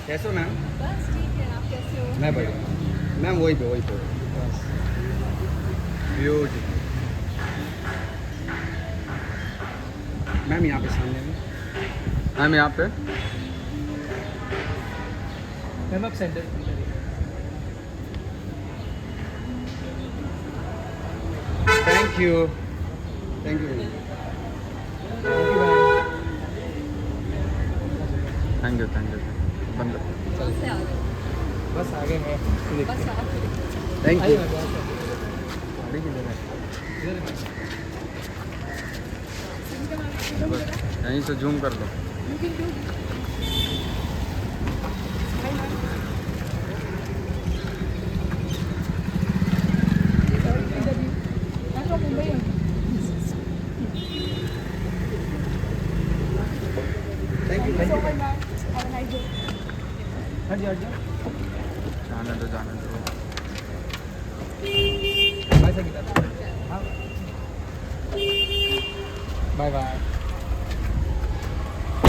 कैसे हो मैम? बस ठीक है, आप कैसे हो? मैं बढ़िया मैम, वही पे ब्यूटीफुल मैम, यहाँ पे सामने में मैम, यहाँ पे मैम आप centre thank you thank you ma'am thank you बंद कहाँ से आ गए? बस आगे मैं बस आप थैंक आइए यू मैम गाड़ी किधर है? इधर है बस यहीं से जूम कर लो थैंक यू हाँ जी जाने दो बाय सर हाँ बाय बाय